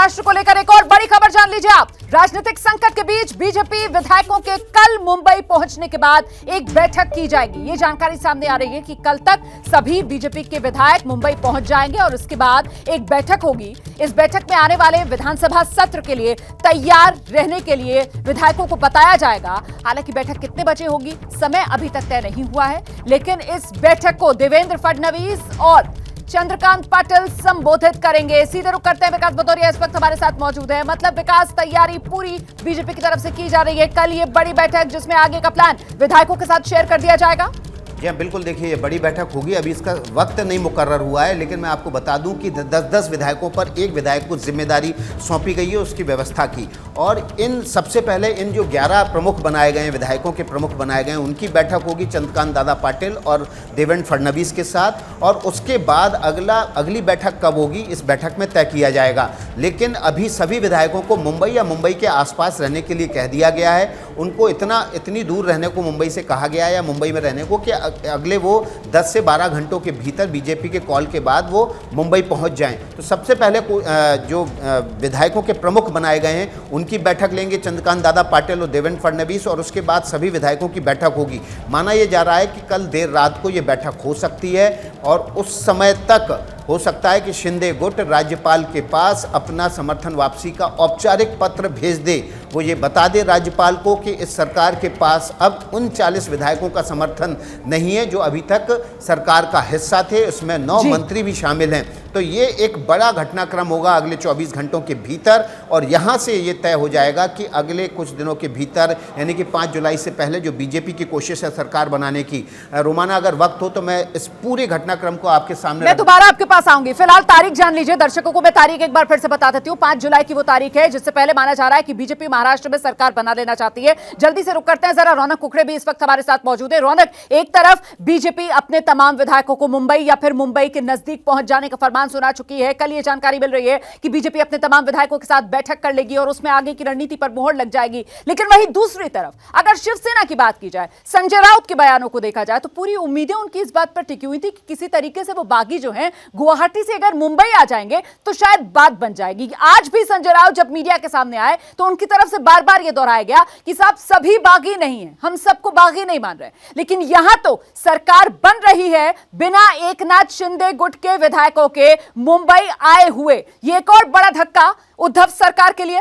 महाराष्ट्र को लेकर एक और बड़ी खबर जान लीजिए आप। राजनीतिक संकट के बीच बीजेपी विधायकों के कल मुंबई पहुंचने के बाद एक बैठक की जाएगी। ये जानकारी सामने आ रही है कि कल तक सभी बीजेपी के विधायक मुंबई पहुंच जाएंगे और उसके बाद एक बैठक होगी। इस बैठक में आने वाले विधानसभा सत्र के लिए तैयार रहने के लिए विधायकों को बताया जाएगा। हालांकि बैठक कितने बजे होगी, समय अभी तक तय नहीं हुआ है, लेकिन इस बैठक को देवेंद्र फडणवीस और चंद्रकांत पाटिल संबोधित करेंगे। सीधे रुख करते हैं, विकास भदौरिया इस वक्त हमारे साथ मौजूद है। मतलब विकास, तैयारी पूरी बीजेपी की तरफ से की जा रही है। कल ये बड़ी बैठक जिसमें आगे का प्लान विधायकों के साथ शेयर कर दिया जाएगा। जी हाँ, बिल्कुल। देखिए, ये बड़ी बैठक होगी। अभी इसका वक्त नहीं मुकर्रर हुआ है, लेकिन मैं आपको बता दूं कि 10-10 विधायकों पर एक विधायक को जिम्मेदारी सौंपी गई है उसकी व्यवस्था की। और इन सबसे पहले इन जो 11 प्रमुख बनाए गए हैं, विधायकों के प्रमुख बनाए गए हैं, उनकी बैठक होगी चंद्रकांत दादा पाटिल और देवेंद्र फडणवीस के साथ। और उसके बाद अगली बैठक कब होगी, इस बैठक में तय किया जाएगा। लेकिन अभी सभी विधायकों को मुंबई या मुंबई के आसपास रहने के लिए कह दिया गया है। उनको इतनी दूर रहने को मुंबई से कहा गया है, या मुंबई में रहने को, कि अगले वो 10 से 12 घंटों के भीतर बीजेपी के कॉल के बाद वो मुंबई पहुंच जाएं। तो सबसे पहले जो विधायकों के प्रमुख बनाए गए हैं उनकी बैठक लेंगे चंद्रकांत दादा पाटिल और देवेंद्र फडणवीस, और उसके बाद सभी विधायकों की बैठक होगी। माना यह जा रहा है कि कल देर रात को ये बैठक हो सकती है, और उस समय तक हो सकता है कि शिंदे गुट राज्यपाल के पास अपना समर्थन वापसी का औपचारिक पत्र भेज दे। वो ये बता दे राज्यपाल को कि इस सरकार के पास अब उन 40 विधायकों का समर्थन नहीं है जो अभी तक सरकार का हिस्सा थे, उसमें 9 मंत्री भी शामिल हैं। तो ये एक बड़ा घटनाक्रम होगा अगले 24 घंटों के भीतर, और यहाँ से ये तय हो जाएगा कि अगले कुछ दिनों के भीतर, यानी कि 5 जुलाई से पहले जो बीजेपी की कोशिश है सरकार बनाने की, रोमाना अगर वक्त हो तो मैं इस पूरे घटनाक्रम को आपके सामने मैं दोबारा आपके पास आऊंगी। फिलहाल तारीख जान लीजिए दर्शकों को। मैं तारीख एक बार फिर से बता देती हूँ। 5 जुलाई की वो तारीख है जिससे पहले माना जा रहा है कि बीजेपी महाराष्ट्र में सरकार बना लेना चाहती है। जल्दी से रुक करते हैं, जरा रौनक कुकड़े भी इस वक्त हमारे साथ मौजूद है। रौनक, एक तरफ बीजेपी अपने तमाम विधायकों को मुंबई या फिर मुंबई के नजदीक पहुंच जाने का फरमान सुना चुकी है। कल ये जानकारी मिल रही है कि बीजेपी अपने तमाम विधायकों के साथ बैठक कर लेगी और उसमें आगे की रणनीति पर मोहर लग जाएगी। लेकिन वहीं दूसरी तरफ अगर शिवसेना की बात की जाए, संजय राउत के बयानों को देखा जाए, तो पूरी उम्मीदें उनकी इस बात पर टिकी हुई थी कि किसी तरीके से वो बागी जो हैं गुवाहाटी से अगर मुंबई आ जाएंगे तो शायद बात बन जाएगी। आज भी संजय राउत जब मीडिया के सामने आए तो उनकी तरफ से बार बार यह दोहराया गया कि साहब सभी बागी नहीं है, हम सबको बागी नहीं मान रहे। लेकिन यहां तो सरकार बन रही है बिना एकनाथ शिंदे गुट के विधायकों के मुंबई आए हुए। यह एक और बड़ा धक्का उद्धव सरकार के लिए।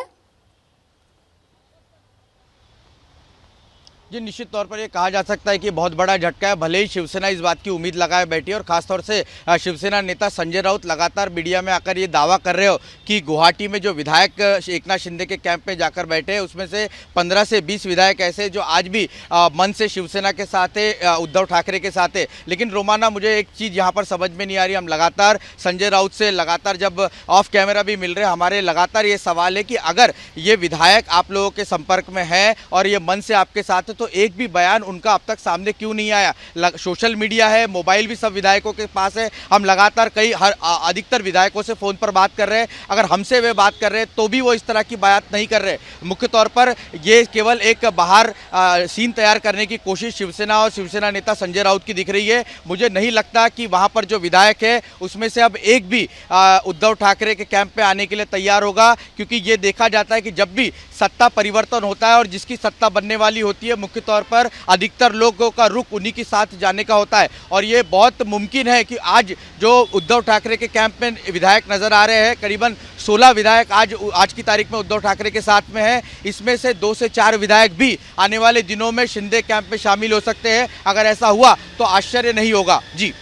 जी, निश्चित तौर पर ये कहा जा सकता है कि बहुत बड़ा झटका है। भले ही शिवसेना इस बात की उम्मीद लगाए बैठी है, और खासतौर से शिवसेना नेता संजय राउत लगातार मीडिया में आकर ये दावा कर रहे हो कि गुवाहाटी में जो विधायक एकनाथ शिंदे के कैंप में जाकर बैठे हैं उसमें से 15 से 20 विधायक ऐसे जो आज भी मन से शिवसेना के साथ है, उद्धव ठाकरे के साथ है। लेकिन रोमाना, मुझे एक चीज़ यहाँ पर समझ में नहीं आ रही। हम लगातार संजय राउत से लगातार जब ऑफ कैमरा भी मिल रहे हैं, हमारे लगातार ये सवाल है कि अगर ये विधायक आप लोगों के संपर्क में है और ये मन से आपके साथ है, तो एक भी बयान उनका अब तक सामने क्यों नहीं आया? सोशल मीडिया है, मोबाइल भी सब विधायकों के पास है। हम लगातार अधिकतर विधायकों से फ़ोन पर बात कर रहे हैं। अगर हमसे वे बात कर रहे हैं तो भी वो इस तरह की बात नहीं कर रहे। मुख्य तौर पर ये केवल एक बाहर सीन तैयार करने की कोशिश शिवसेना और शिवसेना नेता संजय राउत की दिख रही है। मुझे नहीं लगता कि वहाँ पर जो विधायक है उसमें से अब एक भी उद्धव ठाकरे के कैंप पे आने के लिए तैयार होगा, क्योंकि ये देखा जाता है कि जब भी सत्ता परिवर्तन होता है और जिसकी सत्ता बनने वाली होती है, मुख्य तौर पर अधिकतर लोगों का रुख उन्हीं के साथ जाने का होता है। और ये बहुत मुमकिन है कि आज जो उद्धव ठाकरे के कैंप में विधायक नजर आ रहे हैं, करीबन 16 विधायक आज की तारीख में उद्धव ठाकरे के साथ में है। इसमें से 2 से 4 विधायक भी आने वाले दिनों में शिंदे कैंप में शामिल हो सकते हैं। अगर ऐसा हुआ तो आश्चर्य नहीं होगा। जी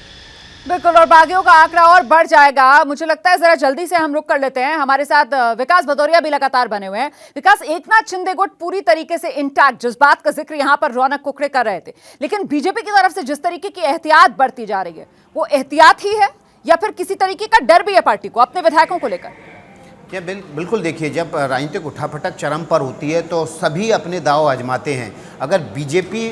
बिल्कुल, और बागियों का आंकड़ा और बढ़ जाएगा। मुझे लगता है जरा जल्दी से हम रुक कर लेते हैं। हमारे साथ विकास भदौरिया भी लगातार बने हुए हैं। विकास, एकनाथ शिंदे गुट पूरी तरीके से इंटैक्ट, जिस बात का जिक्र यहां पर रौनक कुकड़े कर रहे थे, लेकिन बीजेपी की तरफ से जिस तरीके की एहतियात बढ़ती जा रही है, वो एहतियात ही है या फिर किसी तरीके का डर भी है पार्टी को अपने विधायकों को लेकर? क्या बिल्कुल। देखिए, जब राजनीतिक उठापटक चरम पर होती है तो सभी अपने दांव आजमाते हैं। अगर बीजेपी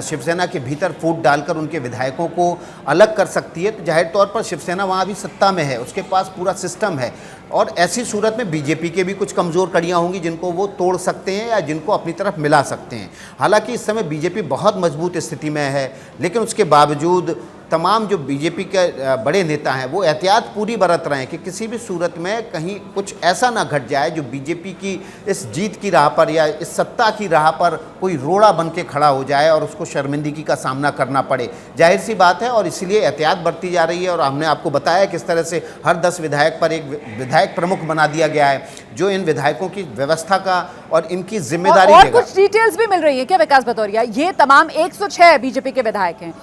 शिवसेना के भीतर फूट डालकर उनके विधायकों को अलग कर सकती है तो जाहिर तौर पर शिवसेना वहाँ भी सत्ता में है, उसके पास पूरा सिस्टम है। और ऐसी सूरत में बीजेपी के भी कुछ कमज़ोर कड़ियाँ होंगी जिनको वो तोड़ सकते हैं या जिनको अपनी तरफ मिला सकते हैं। हालांकि इस समय बीजेपी बहुत मजबूत स्थिति में है, लेकिन उसके बावजूद तमाम जो बीजेपी के बड़े नेता हैं वो एहतियात पूरी बरत रहे हैं कि किसी भी सूरत में कहीं कुछ ऐसा ना घट जाए जो बीजेपी की इस जीत की राह पर या इस सत्ता की राह पर कोई रोड़ा बन के खड़ा हो जाए और उसको शर्मिंदगी का सामना करना पड़े। जाहिर सी बात है, और इसीलिए एहतियात बरती जा रही है। और हमने आपको बताया किस तरह से हर 10 विधायक पर एक विधायक प्रमुख बना दिया गया है जो इन विधायकों की व्यवस्था का और इनकी जिम्मेदारी और लेगा। कुछ डिटेल्स भी मिल रही है क्या विकास भदौरिया? ये तमाम 106 बीजेपी के विधायक हैं।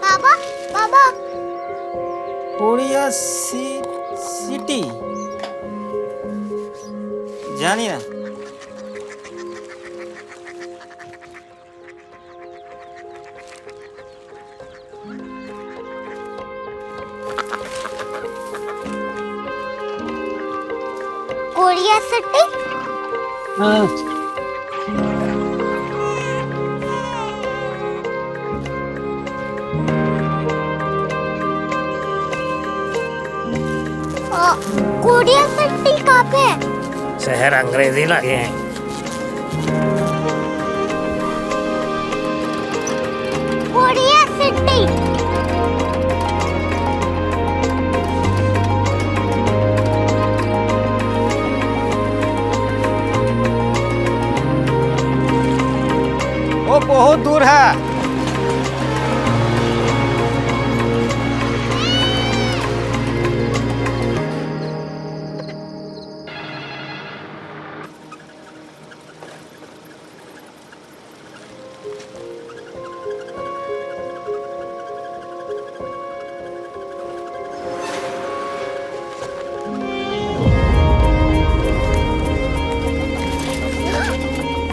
बाबा बाबा कोरिया सिटी जानी ना। कोरिया सिटी कोरिया सिटी कहाँ पे है? शहर अंग्रेजी लगे हैं। कोरिया सिटी वो बहुत दूर है।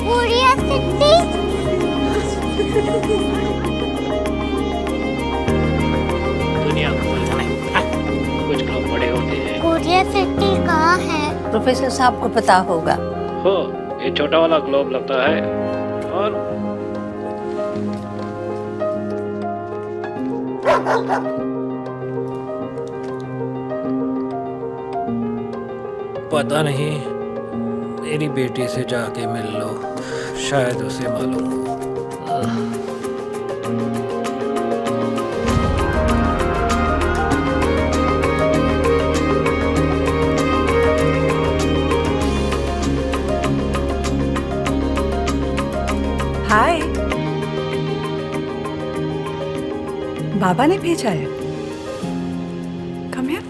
कोरिया सिटी दुनिया को बोलना नहीं, कुछ लोग बड़े होते हैं। कोरिया सिटी कहाँ है? प्रोफेसर साहब को पता होगा। हो, ये छोटा वाला ग्लोब लगता है और पता नहीं, मेरी बेटी से जाके मिल लो, शायद उसे मालूम हो। हाय, बाबा ने भेजा है। Come here.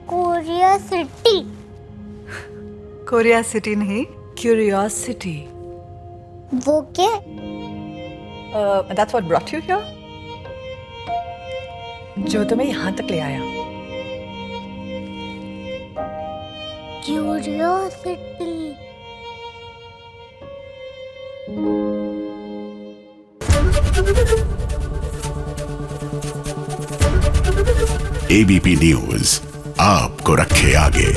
Korea city Korea city नहीं, क्यूरियोसिटी। वो क्या? That's what brought you here. जो तुम्हें यहाँ तक ले आया। क्यूरियोसिटी एबीपी न्यूज आपको रखे आगे।